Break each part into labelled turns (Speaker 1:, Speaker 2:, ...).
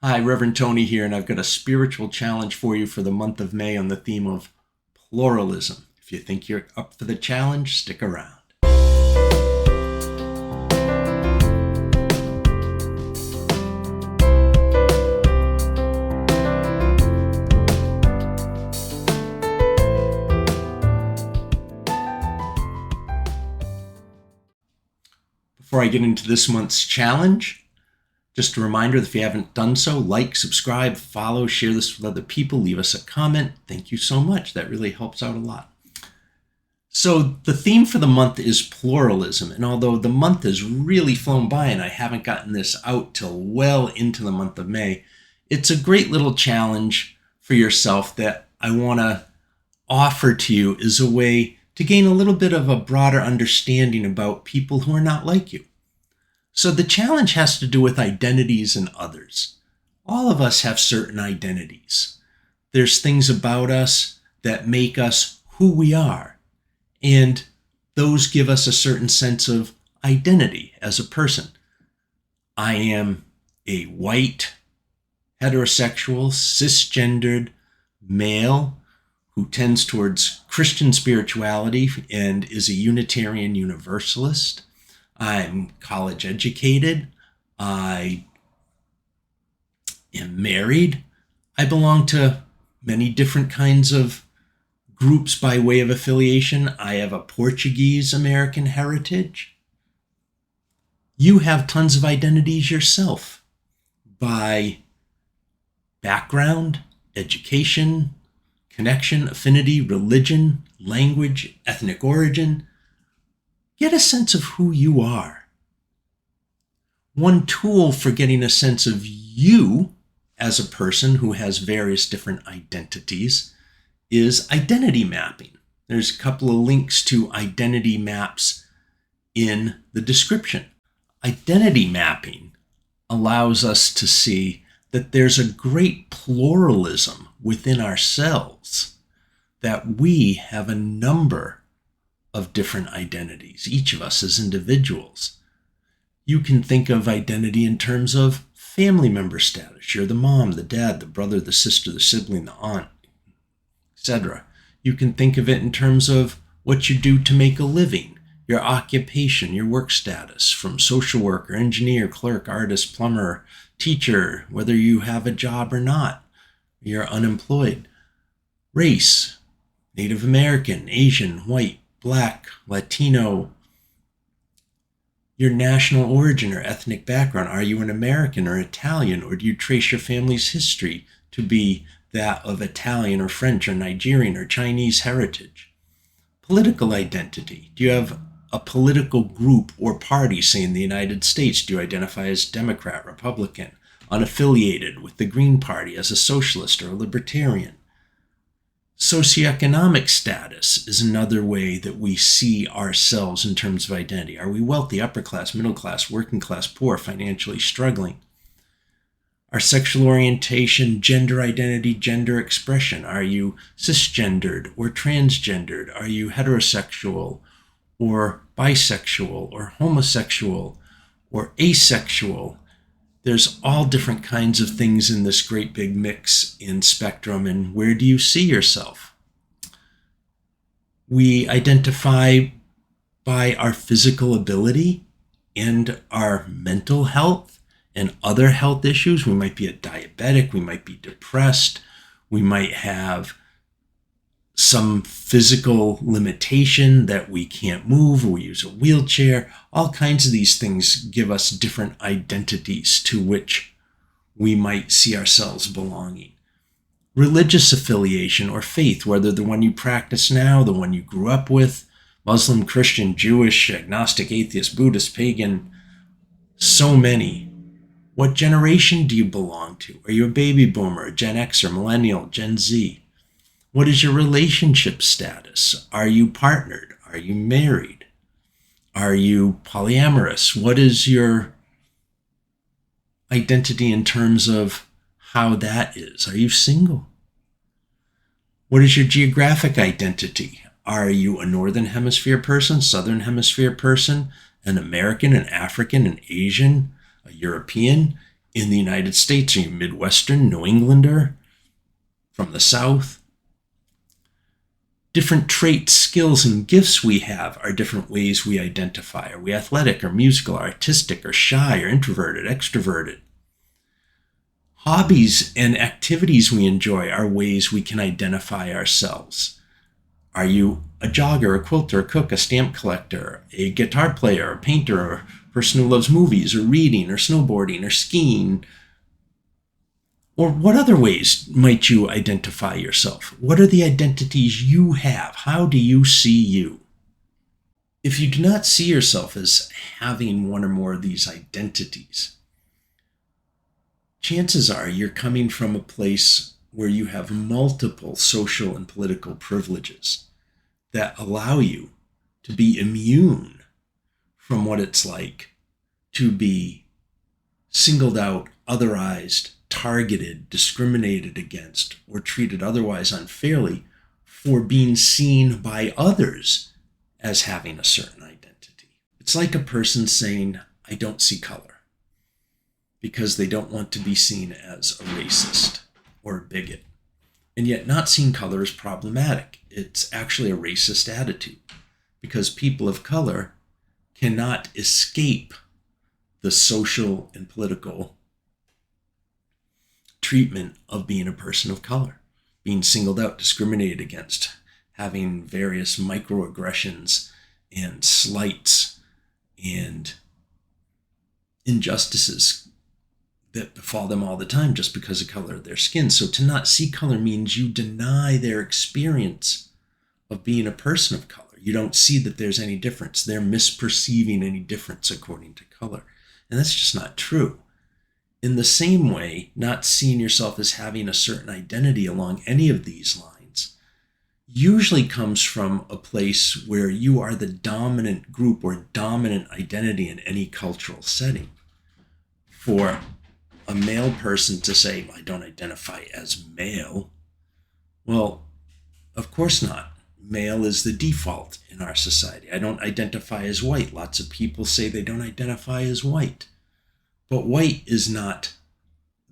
Speaker 1: Hi, Reverend Tony here, and I've got a spiritual challenge for you for the month of May on the theme of pluralism. If you think you're up for the challenge, stick around. Before I get into this month's challenge, just a reminder that if you haven't done so, like, subscribe, follow, share this with other people, leave us a comment. Thank you so much. That really helps out a lot. So the theme for the month is pluralism. And although the month has really flown by and I haven't gotten this out till well into the month of May, it's a great little challenge for yourself that I want to offer to you as a way to gain a little bit of a broader understanding about people who are not like you. So the challenge has to do with identities and others. All of us have certain identities. There's things about us that make us who we are, and those give us a certain sense of identity as a person. I am a white, heterosexual, cis-gendered male who tends towards Christian spirituality and is a Unitarian Universalist. I'm college educated. I am married. I belong to many different kinds of groups by way of affiliation. I have a Portuguese American heritage. You have tons of identities yourself by background, education, connection, affinity, religion, language, ethnic origin. Get a sense of who you are. One tool for getting a sense of you as a person who has various different identities is identity mapping. There's a couple of links to identity maps in the description. Identity mapping allows us to see that there's a great pluralism within ourselves, that we have a number of different identities, each of us as individuals. You can think of identity in terms of family member status. You're the mom, the dad, the brother, the sister, the sibling, the aunt, etc. You can think of it in terms of what you do to make a living, your occupation, your work status, from social worker, engineer, clerk, artist, plumber, teacher, whether you have a job or not, you're unemployed. Race, Native American, Asian, white, Black, Latino, your national origin or ethnic background. Are you an American or Italian, or do you trace your family's history to be that of Italian or French or Nigerian or Chinese heritage? Political identity. Do you have a political group or party, say in the United States? Do you identify as Democrat, Republican, unaffiliated with the Green Party, as a socialist or a libertarian? Socioeconomic status is another way that we see ourselves in terms of identity. Are we wealthy, upper class, middle class, working class, poor, financially struggling? Our sexual orientation, gender identity, gender expression. Are you cisgendered or transgendered? Are you heterosexual or bisexual or homosexual or asexual? There's all different kinds of things in this great big mix in spectrum, and where do you see yourself? We identify by our physical ability and our mental health and other health issues. We might be a diabetic, we might be depressed, we might have some physical limitation that we can't move, or we use a wheelchair. All kinds of these things give us different identities to which we might see ourselves belonging. Religious affiliation or faith, whether the one you practice now, the one you grew up with, Muslim, Christian, Jewish, agnostic, atheist, Buddhist, pagan, so many. What generation do you belong to? Are you a baby boomer, a Gen Xer, millennial, Gen Z? What is your relationship status? Are you partnered? Are you married? Are you polyamorous? What is your identity in terms of how that is? Are you single? What is your geographic identity? Are you a Northern Hemisphere person, Southern Hemisphere person, an American, an African, an Asian, a European, in the United States? Are you Midwestern, New Englander, from the South? Different traits, skills, and gifts we have are different ways we identify. Are we athletic or musical, or artistic or shy or introverted, extroverted? Hobbies and activities we enjoy are ways we can identify ourselves. Are you a jogger, a quilter, a cook, a stamp collector, a guitar player, a painter, or a person who loves movies or reading or snowboarding or skiing? Or what other ways might you identify yourself? What are the identities you have? How do you see you? If you do not see yourself as having one or more of these identities, chances are you're coming from a place where you have multiple social and political privileges that allow you to be immune from what it's like to be singled out, otherized, targeted, discriminated against, or treated otherwise unfairly for being seen by others as having a certain identity. It's like a person saying, I don't see color, because they don't want to be seen as a racist or a bigot. And yet not seeing color is problematic. It's actually a racist attitude, because people of color cannot escape the social and political treatment of being a person of color, being singled out, discriminated against, having various microaggressions and slights and injustices that befall them all the time just because of color of their skin. So to not see color means you deny their experience of being a person of color. You don't see that there's any difference. They're misperceiving any difference according to color. And that's just not true. In the same way, not seeing yourself as having a certain identity along any of these lines usually comes from a place where you are the dominant group or dominant identity in any cultural setting. For a male person to say, I don't identify as male, well, of course not. Male is the default in our society. I don't identify as white. Lots of people say they don't identify as white. But white is not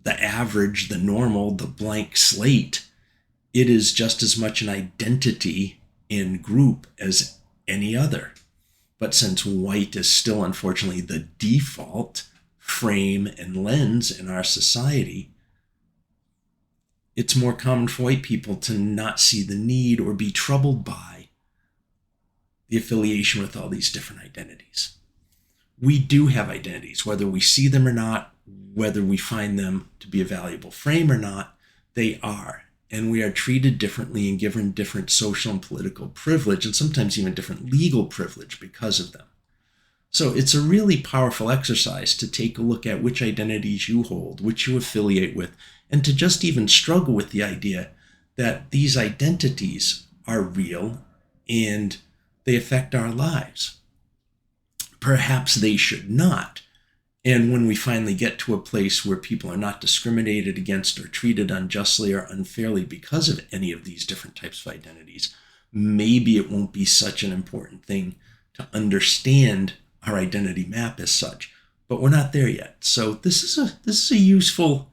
Speaker 1: the average, the normal, the blank slate. It is just as much an identity in group as any other. But since white is still, unfortunately, the default frame and lens in our society, it's more common for white people to not see the need or be troubled by the affiliation with all these different identities. We do have identities, whether we see them or not, whether we find them to be a valuable frame or not, they are. And we are treated differently and given different social and political privilege, and sometimes even different legal privilege because of them. So it's a really powerful exercise to take a look at which identities you hold, which you affiliate with, and to just even struggle with the idea that these identities are real and they affect our lives. Perhaps they should not. And when we finally get to a place where people are not discriminated against or treated unjustly or unfairly because of any of these different types of identities, maybe it won't be such an important thing to understand our identity map as such, but we're not there yet. So this is a useful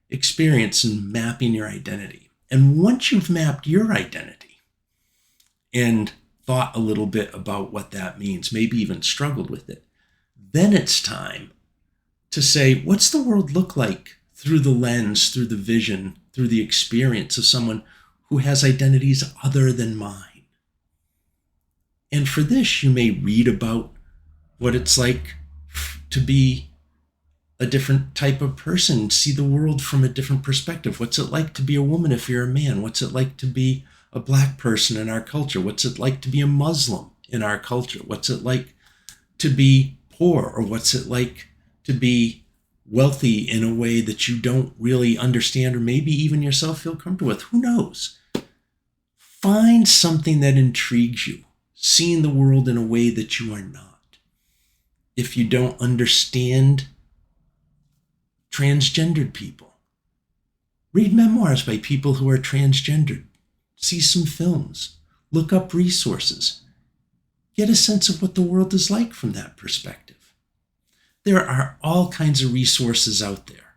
Speaker 1: experience in mapping your identity. And once you've mapped your identity and thought a little bit about what that means, maybe even struggled with it, then it's time to say, what's the world look like through the lens, through the vision, through the experience of someone who has identities other than mine? And for this, you may read about what it's like to be a different type of person, see the world from a different perspective. What's it like to be a woman if you're a man? What's it like to be a black person in our culture? What's it like to be a Muslim in our culture? What's it like to be poor? Or what's it like to be wealthy in a way that you don't really understand or maybe even yourself feel comfortable with? Who knows? Find something that intrigues you, seeing the world in a way that you are not. If you don't understand transgendered people, read memoirs by people who are transgendered. See some films. Look up resources. Get a sense of what the world is like from that perspective. There are all kinds of resources out there.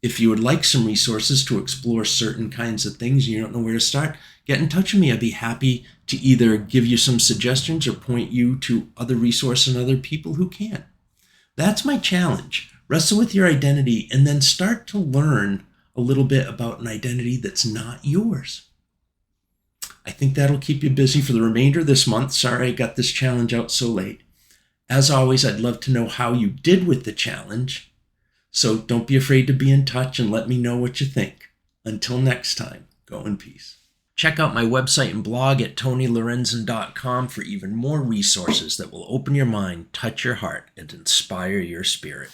Speaker 1: If you would like some resources to explore certain kinds of things and you don't know where to start, get in touch with me. I'd be happy to either give you some suggestions or point you to other resources and other people who can. That's my challenge. Wrestle with your identity and then start to learn a little bit about an identity that's not yours. I think that'll keep you busy for the remainder of this month. Sorry I got this challenge out so late. As always, I'd love to know how you did with the challenge. So don't be afraid to be in touch and let me know what you think. Until next time, go in peace. Check out my website and blog at tonylorenzen.com for even more resources that will open your mind, touch your heart, and inspire your spirit.